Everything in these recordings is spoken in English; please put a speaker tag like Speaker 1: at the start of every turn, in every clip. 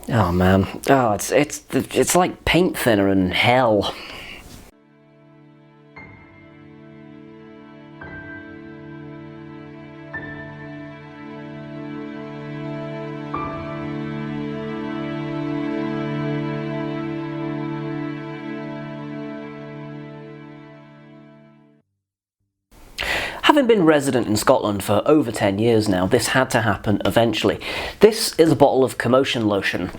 Speaker 1: Oh man, oh it's like paint thinner in hell. Having been resident in Scotland for over 10 years now, this had to happen eventually. This is a bottle of Commotion Lotion,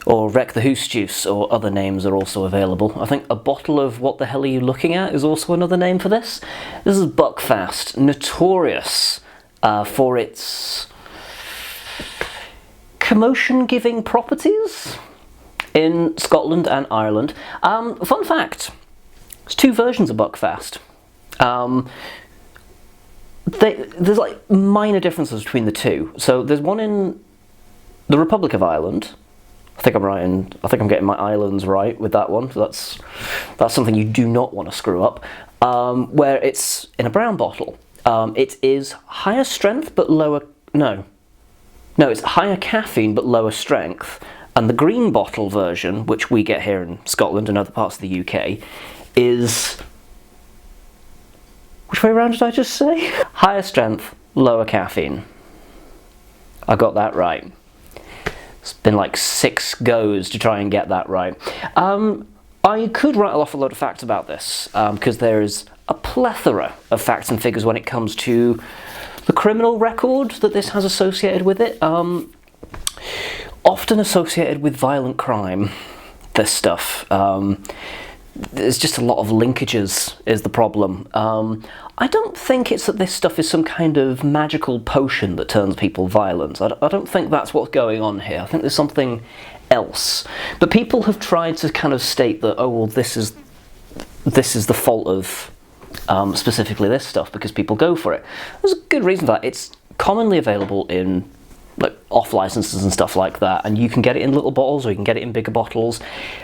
Speaker 1: or Wreck the Hoose juice, or other names are also available. I think a bottle of What the Hell Are You Looking At is also another name for this. This is Buckfast, notorious for its commotion-giving properties in Scotland and Ireland. Fun fact, there's two versions of Buckfast. There's like minor differences between the two. So there's one in the Republic of Ireland. I think I'm getting my islands right with that one. So that's something you do not want to screw up. Where it's in a brown bottle. It is higher strength but lower. No, it's higher caffeine but lower strength. And the green bottle version, which we get here in Scotland and other parts of the UK, is. Which way around did I just say? Higher strength, lower caffeine. I got that right. It's been like 6 goes to try and get that right. I could rattle off a load of facts about this, because there is a plethora of facts and figures when it comes to the criminal record that this has associated with it. Often associated with violent crime, this stuff. There's just a lot of linkages is the problem. I don't think it's that this stuff is some kind of magical potion that turns people violent. I don't think that's what's going on here. I think there's something else. But people have tried to kind of state that, oh well, this is the fault of specifically this stuff because people go for it. There's a good reason for that. It's commonly available in like off licenses and stuff like that, and you can get it in little bottles or you can get it in bigger bottles.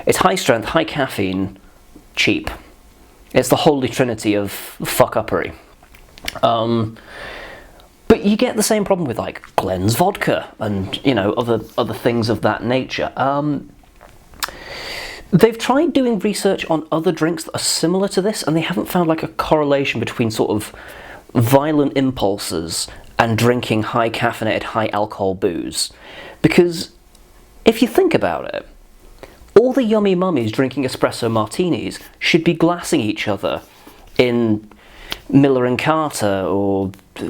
Speaker 1: It's high strength, high caffeine, cheap. It's the holy trinity of fuck-uppery. But you get the same problem with like Glen's vodka and other things of that nature. They've tried doing research on other drinks that are similar to this, and they haven't found like a correlation between sort of violent impulses and drinking high caffeinated, high alcohol booze. Because if you think about it, all the yummy mummies drinking espresso martinis should be glassing each other in Miller and Carter, or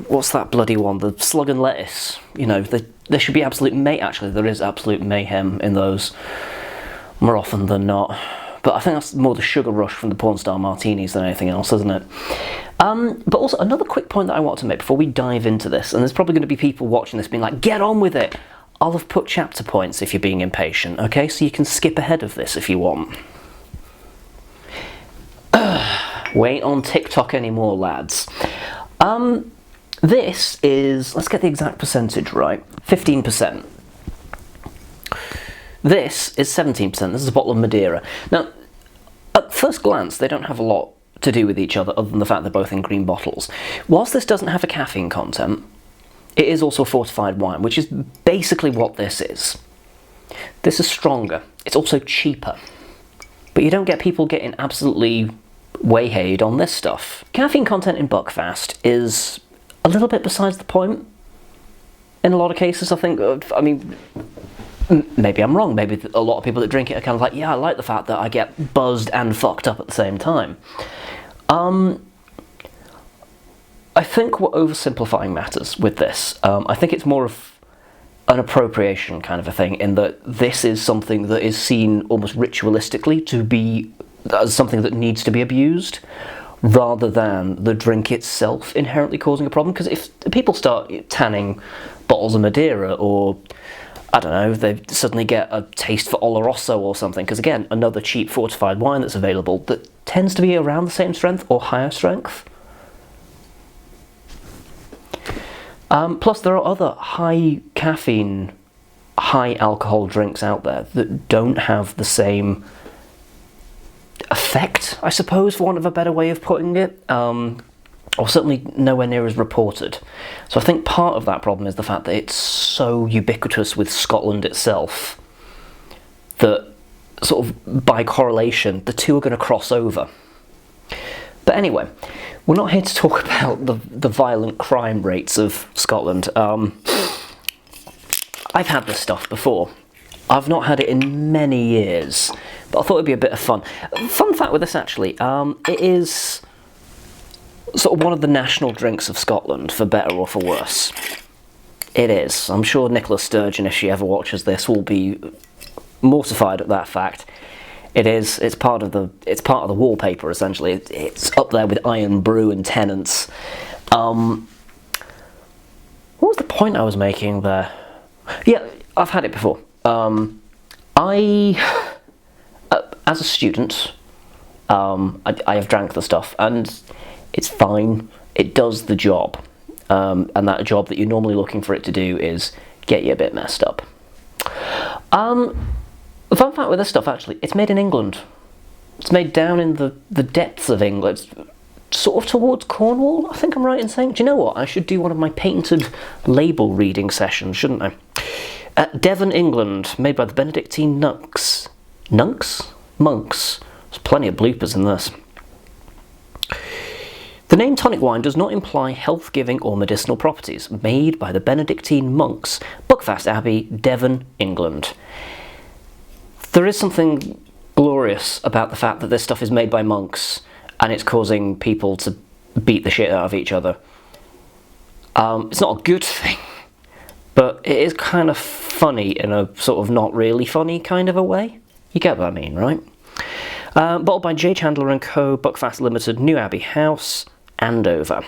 Speaker 1: what's that bloody one, the Slug and Lettuce. There should be absolute actually there is absolute mayhem in those more often than not. But I think that's more the sugar rush from the porn star martinis than anything else, isn't it? But also another quick point that I want to make before we dive into this, and there's probably going to be people watching this being like, get on with it. I'll have put chapter points if you're being impatient, okay? So you can skip ahead of this if you want. We ain't on TikTok anymore, lads. This is, let's get the exact percentage right, 15%. This is 17%, this is a bottle of Madeira. Now, at first glance, they don't have a lot to do with each other than the fact they're both in green bottles. Whilst this doesn't have a caffeine content, it is also a fortified wine, which is basically what this is. This is stronger. It's also cheaper. But you don't get people getting absolutely waylaid on this stuff. Caffeine content in Buckfast is a little bit besides the point in a lot of cases, I think. I mean, maybe I'm wrong. Maybe a lot of people that drink it are kind of like, yeah, I like the fact that I get buzzed and fucked up at the same time. I think we're oversimplifying matters with this. I think it's more of an appropriation kind of a thing, in that this is something that is seen almost ritualistically to be as something that needs to be abused, rather than the drink itself inherently causing a problem. Because if people start tanning bottles of Madeira, or I don't know, they suddenly get a taste for Oloroso or something, because again, another cheap fortified wine that's available that tends to be around the same strength or higher strength. Plus, there are other high caffeine, high alcohol drinks out there that don't have the same effect, I suppose, for want of a better way of putting it, or certainly nowhere near as reported. So I think part of that problem is the fact that it's so ubiquitous with Scotland itself that sort of by correlation, the two are going to cross over. But anyway, we're not here to talk about the violent crime rates of Scotland. I've had this stuff before. I've not had it in many years, but I thought it'd be a bit of fun. Fun fact with this, actually, it is sort of one of the national drinks of Scotland, for better or for worse. It is. I'm sure Nicola Sturgeon, if she ever watches this, will be mortified at that fact. It is. It's part of the wallpaper, essentially. It's up there with Iron Brew and Tennant's. What was the point I was making there? Yeah, I've had it before. As a student, I have drank the stuff, and it's fine. It does the job, and that job that you're normally looking for it to do is get you a bit messed up. The fun fact with this stuff, actually, it's made in England. It's made down in the depths of England, sort of towards Cornwall, I think I'm right in saying. Do you know what? I should do one of my patented label reading sessions, shouldn't I? Devon, England, made by the Benedictine monks. Monks? There's plenty of bloopers in this. The name tonic wine does not imply health-giving or medicinal properties. Made by the Benedictine monks, Buckfast Abbey, Devon, England. There is something glorious about the fact that this stuff is made by monks and it's causing people to beat the shit out of each other. It's not a good thing, but it is kind of funny in a sort of not really funny kind of a way. You get what I mean, right? Bottled by J. Chandler & Co., Buckfast Limited, New Abbey House, Andover.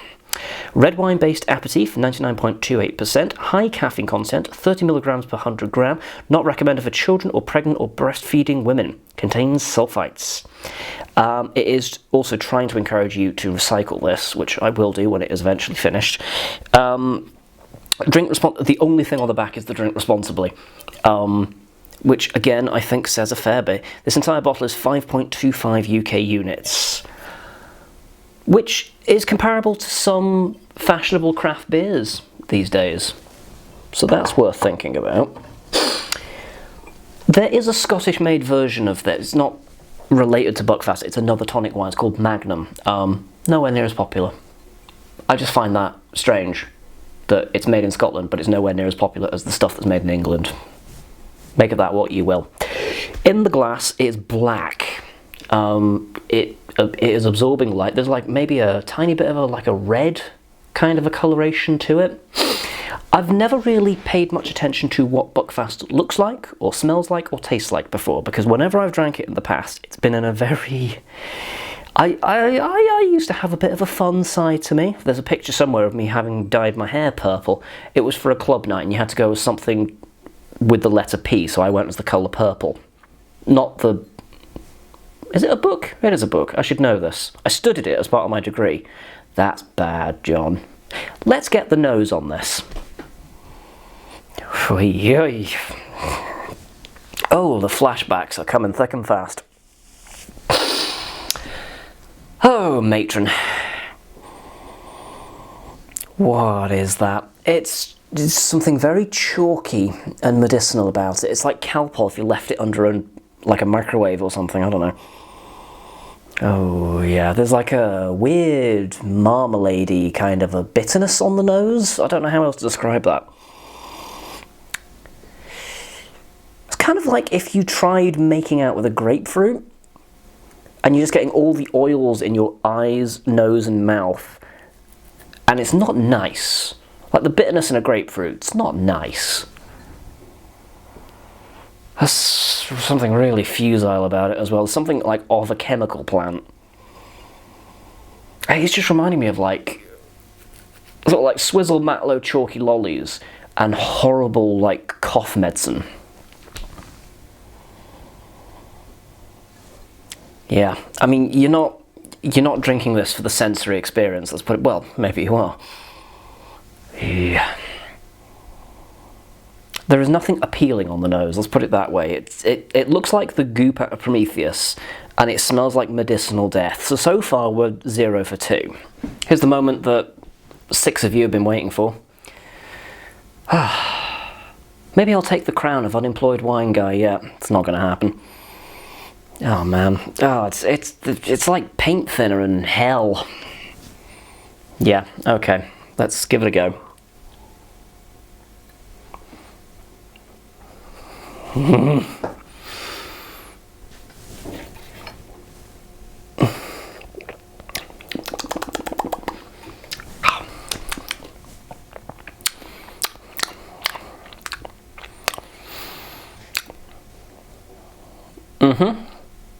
Speaker 1: Red wine based aperitif, 99.28%, high caffeine content, 30 milligrams per 100 gram, not recommended for children or pregnant or breastfeeding women, contains sulfites. It is also trying to encourage you to recycle this, which I will do when it is eventually finished. The only thing on the back is the drink responsibly, which again I think says a fair bit. This entire bottle is 5.25 UK units, which is comparable to some fashionable craft beers these days. So that's worth thinking about. There is a Scottish-made version of this. It's not related to Buckfast. It's another tonic wine. It's called Magnum. Nowhere near as popular. I just find that strange, that it's made in Scotland, but it's nowhere near as popular as the stuff that's made in England. Make of that what you will. In the glass, it's black. It is absorbing light. There's like maybe a tiny bit of a red kind of a coloration to it. I've never really paid much attention to what Buckfast looks like, or smells like, or tastes like before, because whenever I've drank it in the past, it's been in a very... I used to have a bit of a fun side to me. There's a picture somewhere of me having dyed my hair purple. It was for a club night, and you had to go with something with the letter P, so I went as the colour purple. Not the... Is it a book? It is a book. I should know this. I studied it as part of my degree. That's bad, John. Let's get the nose on this. Oh, the flashbacks are coming thick and fast. Oh, matron. What is that? It's something very chalky and medicinal about it. It's like Calpol if you left it under a microwave or something, I don't know. Oh yeah, there's like a weird marmalade-y kind of a bitterness on the nose. I don't know how else to describe that. It's kind of like if you tried making out with a grapefruit and you're just getting all the oils in your eyes, nose and mouth, and it's not nice. Like the bitterness in a grapefruit, it's not nice. There's something really fusile about it as well. Something like of a chemical plant. It's just reminding me of like swizzle matlow chalky lollies and horrible like cough medicine. Yeah, I mean you're not drinking this for the sensory experience. Let's put it. Well, maybe you are. Yeah. There is nothing appealing on the nose, let's put it that way. It looks like the goop out of Prometheus, and it smells like medicinal death. So far we're 0 for 2. Here's the moment that 6 of you have been waiting for. Maybe I'll take the crown of unemployed wine guy. Yeah, it's not going to happen. Oh man, oh it's like paint thinner in hell. Yeah, okay, let's give it a go.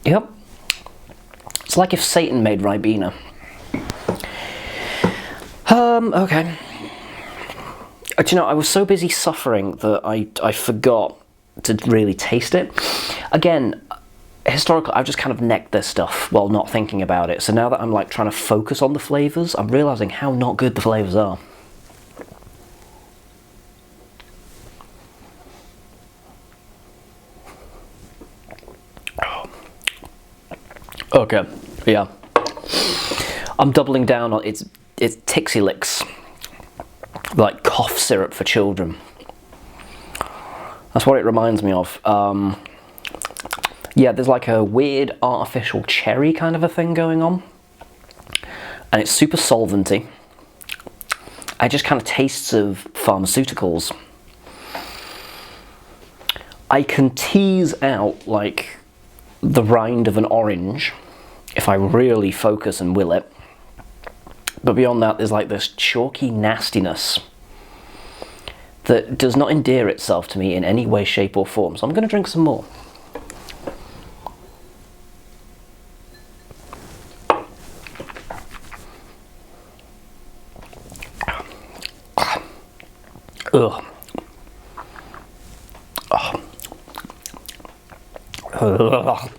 Speaker 1: Yep. It's like if Satan made Ribena. Okay. Do you know, I was so busy suffering that I forgot to really taste it. Again, historically, I've just kind of necked this stuff while not thinking about it. So now that I'm like trying to focus on the flavours, I'm realising how not good the flavours are. Okay, yeah. I'm doubling down on it's Tixie Licks, like cough syrup for children. That's what it reminds me of. Yeah, there's like a weird artificial cherry kind of a thing going on, and it's super solventy. It just kind of tastes of pharmaceuticals. I can tease out like the rind of an orange if I really focus and will it, but beyond that there's like this chalky nastiness that does not endear itself to me in any way, shape or form. So I'm going to drink some more. Ugh. Oh.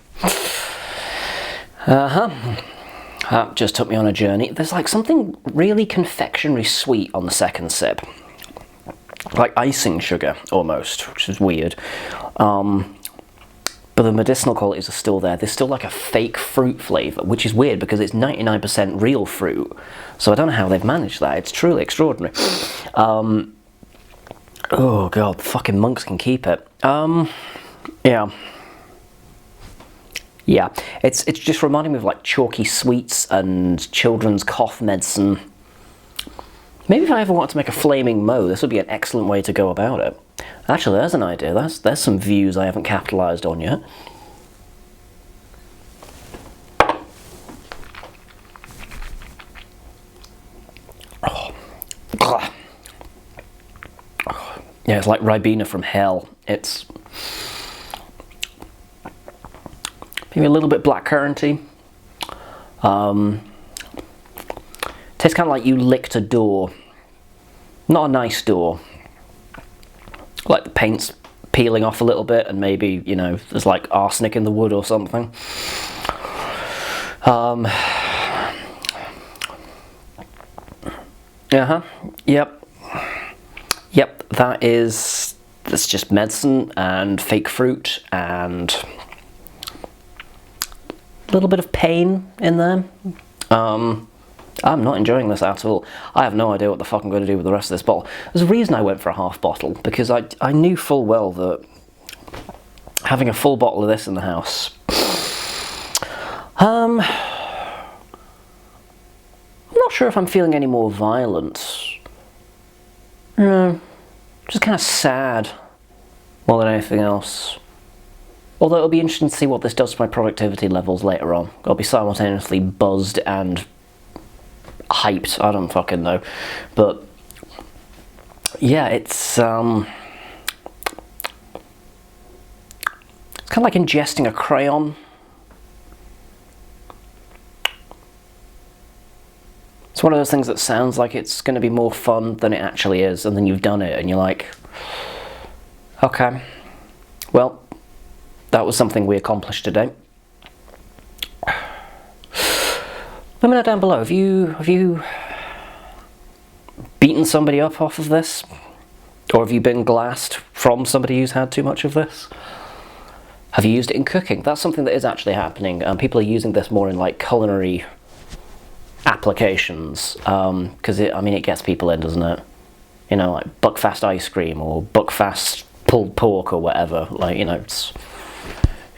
Speaker 1: That just took me on a journey. There's like something really confectionery sweet on the second sip. Like icing sugar, almost, which is weird. But the medicinal qualities are still there. There's still like a fake fruit flavour, which is weird because it's 99% real fruit. So I don't know how they've managed that. It's truly extraordinary. Oh god, fucking monks can keep it. Yeah. Yeah, it's just reminding me of like chalky sweets and children's cough medicine. Maybe if I ever want to make a flaming mo, this would be an excellent way to go about it. Actually, there's an idea. There's some views I haven't capitalised on yet. Oh. Yeah, it's like Ribena from hell. It's maybe a little bit blackcurranty. Tastes kind of like you licked a door. Not a nice door. Like the paint's peeling off a little bit and maybe, you know, there's like arsenic in the wood or something. Yep, that's just medicine and fake fruit and a little bit of pain in there. I'm not enjoying this at all. I have no idea what the fuck I'm going to do with the rest of this bottle. There's a reason I went for a half bottle, because I knew full well that having a full bottle of this in the house... I'm not sure if I'm feeling any more violent. No, just kind of sad more than anything else. Although it'll be interesting to see what this does to my productivity levels later on. I'll be simultaneously buzzed and hyped, I don't fucking know. But yeah, it's kind of like ingesting a crayon. It's one of those things that sounds like it's going to be more fun than it actually is, and then you've done it and you're like, okay, well, that was something we accomplished today. Let me know down below, have you beaten somebody up off of this? Or have you been glassed from somebody who's had too much of this? Have you used it in cooking? That's something that is actually happening. People are using this more in like culinary applications, because it gets people in, doesn't it? You know, like Buckfast ice cream or Buckfast pulled pork or whatever. Like, you know, it's,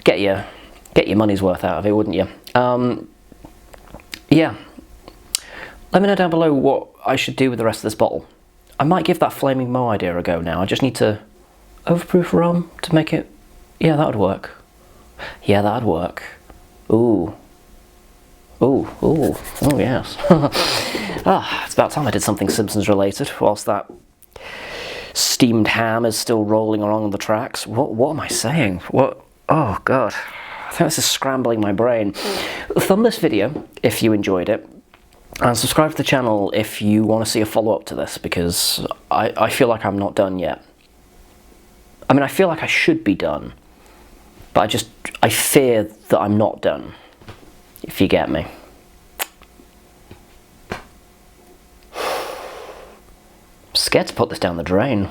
Speaker 1: get your money's worth out of it, wouldn't you? Yeah. Let me know down below what I should do with the rest of this bottle. I might give that Flaming Moe idea a go now. I just need to overproof rum to make it... Yeah, that would work. Yeah, that would work. Ooh. Ooh, ooh, oh yes. It's about time I did something Simpsons related, whilst that steamed ham is still rolling along the tracks. What am I saying? What? Oh god. I think this is scrambling my brain. Thumb this video if you enjoyed it, and subscribe to the channel if you want to see a follow-up to this, because I feel like I'm not done yet. I mean, I feel like I should be done, but I fear that I'm not done, if you get me. I'm scared to put this down the drain.